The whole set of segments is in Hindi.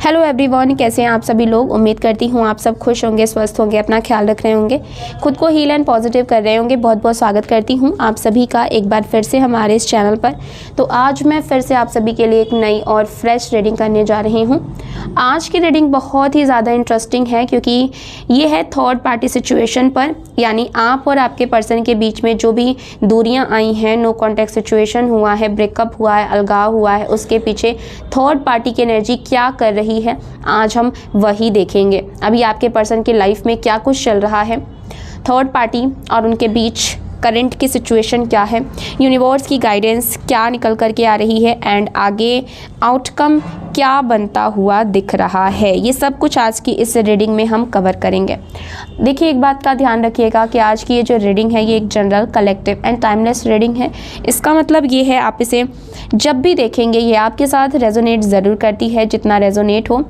हेलो एवरीवन, कैसे हैं आप सभी लोग। उम्मीद करती हूँ आप सब खुश होंगे, स्वस्थ होंगे, अपना ख्याल रख रहे होंगे, खुद को हील एंड पॉजिटिव कर रहे होंगे। बहुत बहुत स्वागत करती हूँ आप सभी का एक बार फिर से हमारे इस चैनल पर। तो आज मैं फिर से आप सभी के लिए एक नई और फ्रेश रीडिंग करने जा रही हूँ। आज की रीडिंग बहुत ही ज़्यादा इंटरेस्टिंग है क्योंकि ये है थर्ड पार्टी सिचुएशन पर, यानी आप और आपके पर्सन के बीच में जो भी दूरियाँ आई हैं, नो कॉन्टैक्ट सिचुएशन हुआ है, ब्रेकअप हुआ है, अलगाव हुआ है, उसके पीछे थर्ड पार्टी की एनर्जी क्या कर रही है, आज हम वही देखेंगे। अभी आपके पर्सन की लाइफ में क्या कुछ चल रहा है, थर्ड पार्टी और उनके बीच करंट की सिचुएशन क्या है, यूनिवर्स की गाइडेंस क्या निकल कर के आ रही है एंड आगे आउटकम क्या बनता हुआ दिख रहा है, ये सब कुछ आज की इस रीडिंग में हम कवर करेंगे। देखिए, एक बात का ध्यान रखिएगा कि आज की ये जो रीडिंग है ये एक general, collective and timeless reading है। इसका मतलब ये है आप इसे जब भी देखेंगे ये आपके साथ रेजोनेट ज़रूर करती है। जितना रेजोनेट हो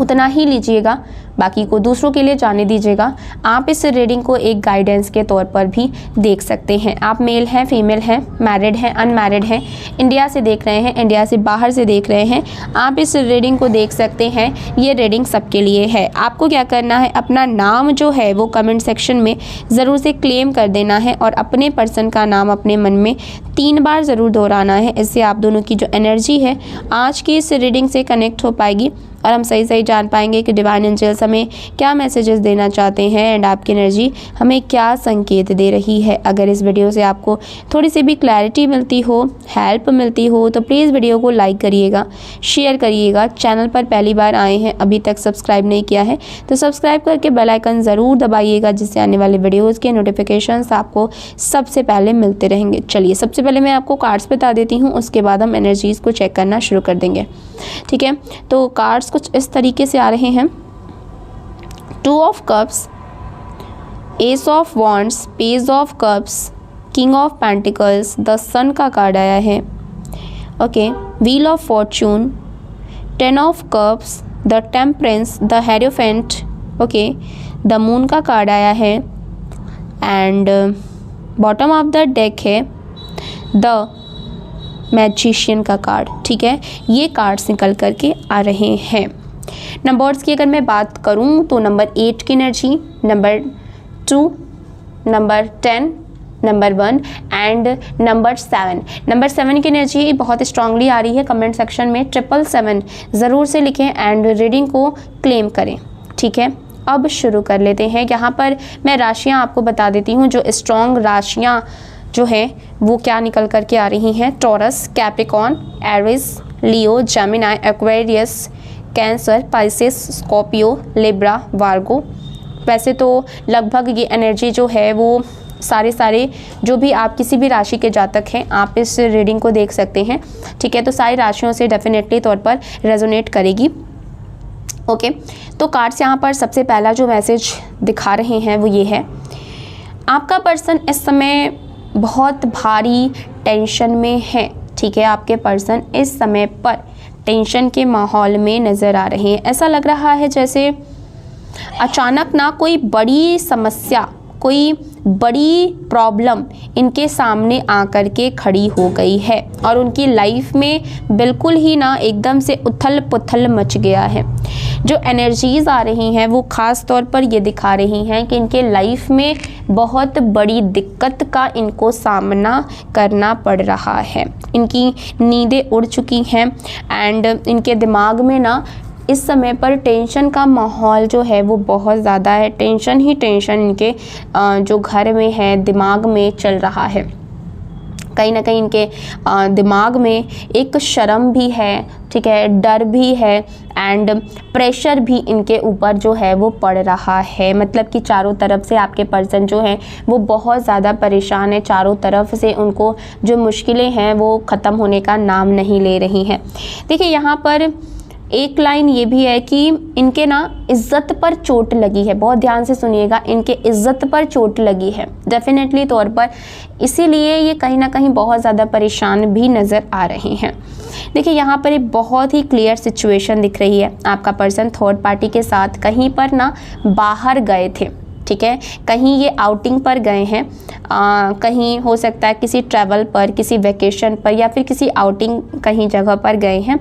उतना ही लीजिएगा, बाकी को दूसरों के लिए जाने दीजिएगा। आप इस रीडिंग को एक गाइडेंस के तौर पर भी देख सकते हैं। आप मेल हैं, फीमेल हैं, मैरिड हैं, अनमैरिड हैं, इंडिया से देख रहे हैं, इंडिया से बाहर से देख रहे हैं, आप इस रीडिंग को देख सकते हैं। ये रीडिंग सबके लिए है। आपको क्या करना है, अपना नाम जो है वो कमेंट सेक्शन में ज़रूर से क्लेम कर देना है और अपने पर्सन का नाम अपने मन में 3 बार ज़रूर दोहराना है। इससे आप दोनों की जो एनर्जी है आज की इस रीडिंग से कनेक्ट हो पाएगी और हम सही जान पाएंगे कि डिवाइन एंजल्स हमें क्या मैसेजेस देना चाहते हैं एंड आपकी एनर्जी हमें क्या संकेत दे रही है। अगर इस वीडियो से आपको थोड़ी सी भी क्लैरिटी मिलती हो, हेल्प मिलती हो, तो प्लीज़ वीडियो को लाइक करिएगा, शेयर करिएगा। चैनल पर पहली बार आए हैं, अभी तक सब्सक्राइब नहीं किया है तो सब्सक्राइब करके बेल आइकन ज़रूर दबाइएगा, जिससे आने वाले वीडियोज़ के नोटिफिकेशंस आपको सबसे पहले मिलते रहेंगे। चलिए, सबसे पहले मैं आपको कार्ड्स बता देती हूँ, उसके बाद हम एनर्जीज़ को चेक करना शुरू कर देंगे। ठीक है, तो कार्ड्स कुछ इस तरीके से आ रहे हैं। 2 of cups, ace of wands, page of cups, king of pentacles, the sun का कार्ड आया है। Okay, wheel of fortune, 10 of cups, the temperance, the hierophant. Okay, the moon का कार्ड आया है and bottom of the deck है द मैजिशियन का कार्ड। ठीक है, ये कार्ड्स निकल करके आ रहे हैं। नंबर्स की अगर मैं बात करूं तो नंबर 8 की energy, number 2, number 10, number 1 and number 7। Number 7 की एनर्जी बहुत स्ट्रांगली आ रही है। कमेंट सेक्शन में 777 ज़रूर से लिखें एंड रीडिंग को क्लेम करें। ठीक है, अब शुरू कर लेते हैं। यहाँ पर मैं राशियाँ आपको बता देती हूँ, जो स्ट्रॉन्ग राशियाँ जो है वो क्या निकल करके आ रही हैं। Taurus, Capricorn, Aries, Leo, Gemini, Aquarius, Cancer, Pisces, Scorpio, Libra, Virgo. वैसे तो लगभग ये एनर्जी जो है वो सारे जो भी आप किसी भी राशि के जातक हैं आप इस रीडिंग को देख सकते हैं। ठीक है, तो सारी राशियों से डेफिनेटली तौर पर रेजोनेट करेगी। ओके, तो कार्ड्स यहाँ पर सबसे पहला जो मैसेज दिखा रहे हैं वो ये है, आपका पर्सन इस समय बहुत भारी टेंशन में है। ठीक है, आपके पर्सन इस समय पर टेंशन के माहौल में नज़र आ रहे हैं। ऐसा लग रहा है जैसे अचानक ना कोई बड़ी समस्या, कोई बड़ी प्रॉब्लम इनके सामने आकर के खड़ी हो गई है और उनकी लाइफ में बिल्कुल ही ना एकदम से उथल पुथल मच गया है। जो एनर्जीज़ आ रही हैं वो ख़ास तौर पर ये दिखा रही हैं कि इनके लाइफ में बहुत बड़ी दिक्कत का इनको सामना करना पड़ रहा है। इनकी नींदें उड़ चुकी हैं एंड इनके दिमाग में ना इस समय पर टेंशन का माहौल जो है वो बहुत ज़्यादा है। टेंशन ही टेंशन इनके जो घर में है, दिमाग में चल रहा है। कहीं ना कहीं इनके दिमाग में एक शर्म भी है, ठीक है, डर भी है एंड प्रेशर भी इनके ऊपर जो है वो पड़ रहा है। मतलब कि चारों तरफ से आपके पर्सन जो हैं वो बहुत ज़्यादा परेशान है। चारों तरफ से उनको जो मुश्किलें हैं वो ख़त्म होने का नाम नहीं ले रही हैं। देखिए, यहाँ पर एक लाइन ये भी है कि इनके ना इज़्ज़त पर चोट लगी है। बहुत ध्यान से सुनिएगा, इनके इज़्ज़त पर चोट लगी है डेफिनेटली तौर पर, इसीलिए ये कहीं ना कहीं बहुत ज़्यादा परेशान भी नज़र आ रहे हैं। देखिए, यहाँ पर एक बहुत ही क्लियर सिचुएशन दिख रही है। आपका पर्सन थर्ड पार्टी के साथ कहीं पर ना बाहर गए थे। ठीक है, कहीं ये आउटिंग पर गए हैं, कहीं हो सकता है किसी ट्रैवल पर, किसी वेकेशन पर या फिर किसी आउटिंग कहीं जगह पर गए हैं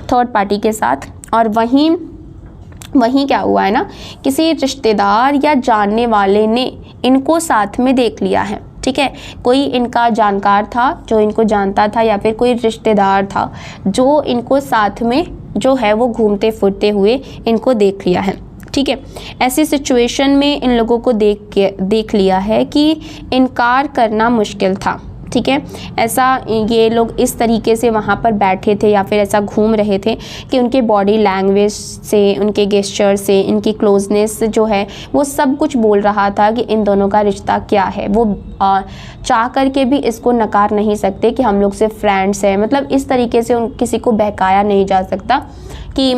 थर्ड पार्टी के साथ और वहीं क्या हुआ है ना, किसी रिश्तेदार या जानने वाले ने इनको साथ में देख लिया है। ठीक है, कोई इनका जानकार था जो इनको जानता था, या फिर कोई रिश्तेदार था जो इनको साथ में जो है वो घूमते फिरते हुए इनको देख लिया है। ठीक है, ऐसी सिचुएशन में इन लोगों को देख लिया है कि इनकार करना मुश्किल था। ठीक है, ऐसा ये लोग इस तरीके से वहाँ पर बैठे थे या फिर ऐसा घूम रहे थे कि उनके बॉडी लैंग्वेज से, उनके गेस्चर से, इनकी क्लोजनेस जो है वो सब कुछ बोल रहा था कि इन दोनों का रिश्ता क्या है। वो चाह करके भी इसको नकार नहीं सकते कि हम लोग सिर्फ फ्रेंड्स हैं। मतलब इस तरीके से किसी को बहकाया नहीं जा सकता कि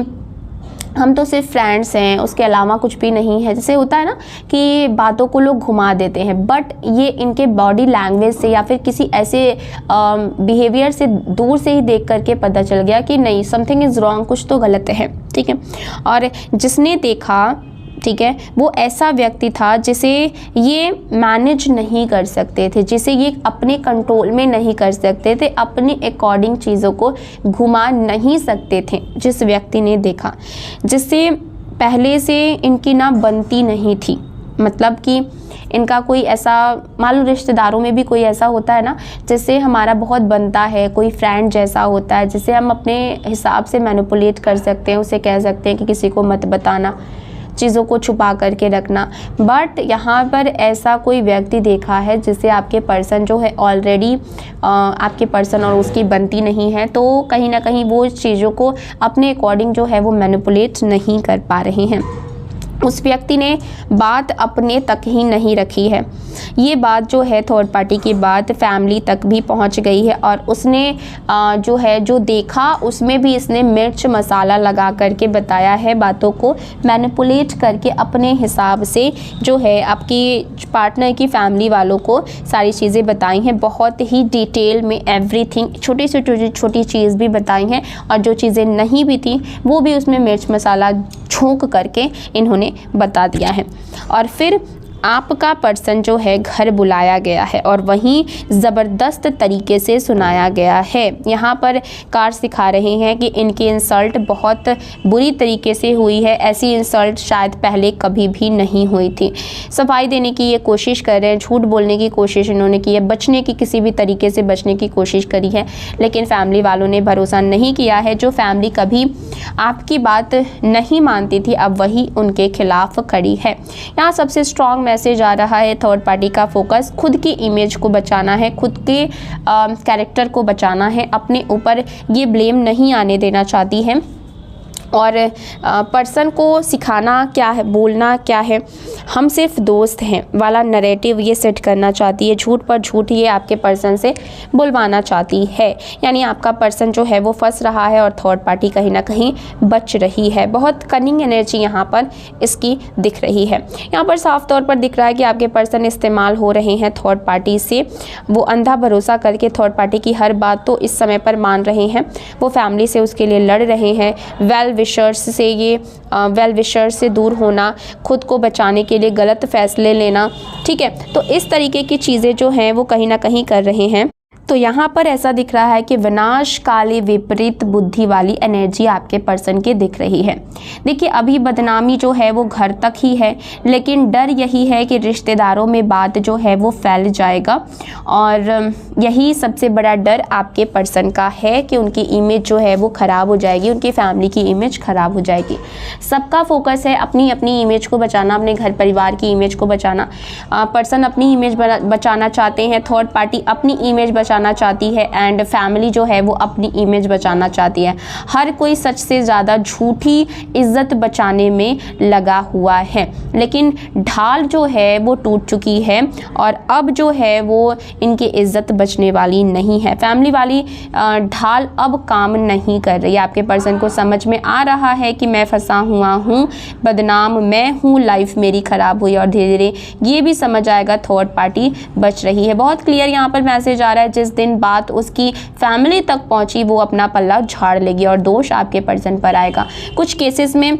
हम तो सिर्फ फ्रेंड्स हैं, उसके अलावा कुछ भी नहीं है। जैसे होता है ना कि बातों को लोग घुमा देते हैं, बट ये इनके बॉडी लैंग्वेज से या फिर किसी ऐसे बिहेवियर से दूर से ही देख करके पता चल गया कि नहीं, समथिंग इज़ रॉन्ग, कुछ तो गलत है। ठीक है, और जिसने देखा, ठीक है, वो ऐसा व्यक्ति था जिसे ये मैनेज नहीं कर सकते थे, जिसे ये अपने कंट्रोल में नहीं कर सकते थे, अपने अकॉर्डिंग चीज़ों को घुमा नहीं सकते थे। जिस व्यक्ति ने देखा, जिससे पहले से इनकी ना बनती नहीं थी, मतलब कि इनका कोई ऐसा, मान लो रिश्तेदारों में भी कोई ऐसा होता है ना जिससे हमारा बहुत बनता है, कोई फ्रेंड जैसा होता है जिसे हम अपने हिसाब से मैनिपुलेट कर सकते हैं, उसे कह सकते हैं कि किसी को मत बताना, चीज़ों को छुपा करके रखना। बट यहाँ पर ऐसा कोई व्यक्ति देखा है जिससे आपके पर्सन जो है ऑलरेडी आपके पर्सन और उसकी बनती नहीं है, तो कहीं ना कहीं वो चीज़ों को अपने अकॉर्डिंग जो है वो मैनिपुलेट नहीं कर पा रहे हैं। उस व्यक्ति ने बात अपने तक ही नहीं रखी है। ये बात जो है थर्ड पार्टी की बात फैमिली तक भी पहुंच गई है, और उसने जो है जो देखा उसमें भी इसने मिर्च मसाला लगा करके बताया है, बातों को मैनिपुलेट करके अपने हिसाब से जो है आपकी पार्टनर की फैमिली वालों को सारी चीज़ें बताई हैं, बहुत ही डिटेल में एवरीथिंग, छोटी से छोटी चीज़ भी बताई हैं, और जो चीज़ें नहीं भी थी वो भी उसमें मिर्च मसाला झोंक करके इन्होंने बता दिया है। और फिर आपका पर्सन जो है घर बुलाया गया है और वहीं ज़बरदस्त तरीके से सुनाया गया है। यहाँ पर कार सिखा रहे हैं कि इनकी इंसल्ट बहुत बुरी तरीके से हुई है, ऐसी इंसल्ट शायद पहले कभी भी नहीं हुई थी। सफाई देने की ये कोशिश कर रहे हैं, झूठ बोलने की कोशिश इन्होंने की है, बचने की किसी भी तरीके से बचने की कोशिश करी है, लेकिन फैमिली वालों ने भरोसा नहीं किया है। जो फैमिली कभी आपकी बात नहीं मानती थी अब वही उनके खिलाफ खड़ी है। यहाँ सबसे स्ट्रॉन्ग मैसेज आ रहा है, थर्ड पार्टी का फोकस खुद की इमेज को बचाना है, खुद के कैरेक्टर को बचाना है, अपने ऊपर ये ब्लेम नहीं आने देना चाहती है, और पर्सन को सिखाना क्या है, बोलना क्या है, हम सिर्फ दोस्त हैं वाला नैरेटिव ये सेट करना चाहती है। झूठ पर झूठ ये आपके पर्सन से बुलवाना चाहती है, यानी आपका पर्सन जो है वो फंस रहा है और थर्ड पार्टी कहीं ना कहीं बच रही है। बहुत कनिंग एनर्जी यहाँ पर इसकी दिख रही है। यहाँ पर साफ तौर पर दिख रहा है कि आपके पर्सन इस्तेमाल हो रहे हैं थर्ड पार्टी से, वो अंधा भरोसा करके थर्ड पार्टी की हर बात तो इस समय पर मान रहे हैं, वो फैमिली से उसके लिए लड़ रहे हैं। वेल विशर्स से ये वेल विशर्स से दूर होना, खुद को बचाने के लिए गलत फैसले लेना, ठीक है, तो इस तरीके की चीज़ें जो हैं वो कहीं ना कहीं कर रहे हैं। तो यहाँ पर ऐसा दिख रहा है कि विनाशकाली विपरीत बुद्धि वाली एनर्जी आपके पर्सन की दिख रही है। देखिए अभी बदनामी जो है वो घर तक ही है, लेकिन डर यही है कि रिश्तेदारों में बात जो है वो फैल जाएगा, और यही सबसे बड़ा डर आपके पर्सन का है कि उनकी इमेज जो है वो ख़राब हो जाएगी, उनकी फैमिली की इमेज ख़राब हो जाएगी। सबका फोकस है अपनी अपनी इमेज को बचाना, अपने घर परिवार की इमेज को बचाना। पर्सन अपनी इमेज बचाना चाहते हैं, थर्ड पार्टी अपनी इमेज बचाना चाहती है, एंड फैमिली जो है वो अपनी इमेज बचाना चाहती है। हर कोई सच से ज़्यादा झूठी इज्जत बचाने में लगा हुआ है, लेकिन ढाल जो है वो टूट चुकी है और अब जो है वो इनकी इज्जत बचने वाली नहीं है। फैमिली वाली ढाल अब काम नहीं कर रही है। आपके पर्सन को समझ में आ रहा है कि मैं फंसा हुआ हूँ, बदनाम मैं हूँ, लाइफ मेरी ख़राब हुई, और धीरे धीरे ये भी समझ आएगा थर्ड पार्टी बच रही है। बहुत क्लियर यहाँ पर मैसेज आ रहा है, जिस दिन बात उसकी फैमिली तक पहुंची वो अपना पल्ला झाड़ लेगी और दोष आपके पर्सन पर आएगा। कुछ केसेस में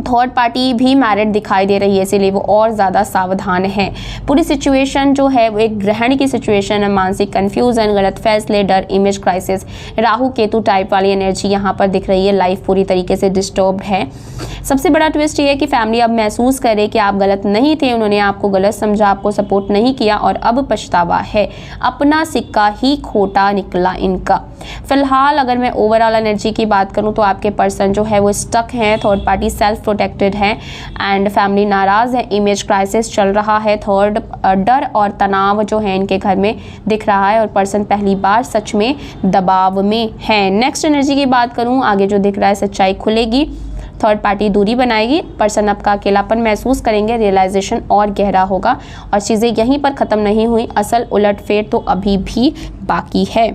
थर्ड पार्टी भी मैरिड दिखाई दे रही है, इसीलिए वो और ज़्यादा सावधान है। पूरी सिचुएशन जो है वो एक ग्रहण की सिचुएशन है, मानसिक कन्फ्यूज़न, गलत फैसले, डर, image crisis, Rahu Ketu type वाली एनर्जी यहाँ पर दिख रही है। लाइफ पूरी तरीके से डिस्टर्ब्ड है। सबसे बड़ा ट्विस्ट ये है कि फैमिली अब महसूस करे कि आप गलत नहीं थे, उन्होंने आपको गलत समझा, आपको सपोर्ट नहीं किया और अब पछतावा है। अपना सिक्का ही खोटा निकला इनका। फिलहाल अगर मैं ओवरऑल एनर्जी की बात करूं तो आपके पर्सन जो है वो स्टक हैं, थर्ड पार्टी सेल्फ प्रोटेक्टेड है एंड फैमिली नाराज़ है, इमेज क्राइसिस चल रहा है। थर्ड डर और तनाव जो है इनके घर में दिख रहा है और पर्सन पहली बार सच में दबाव में है। नेक्स्ट एनर्जी की बात करूं, आगे जो दिख रहा है सच्चाई खुलेगी, थर्ड पार्टी दूरी बनाएगी, पर्सन आपका अकेलापन महसूस करेंगे, रियलाइजेशन और गहरा होगा और चीज़ें यहीं पर ख़त्म नहीं हुई, असल उलटफेर तो अभी भी बाकी है।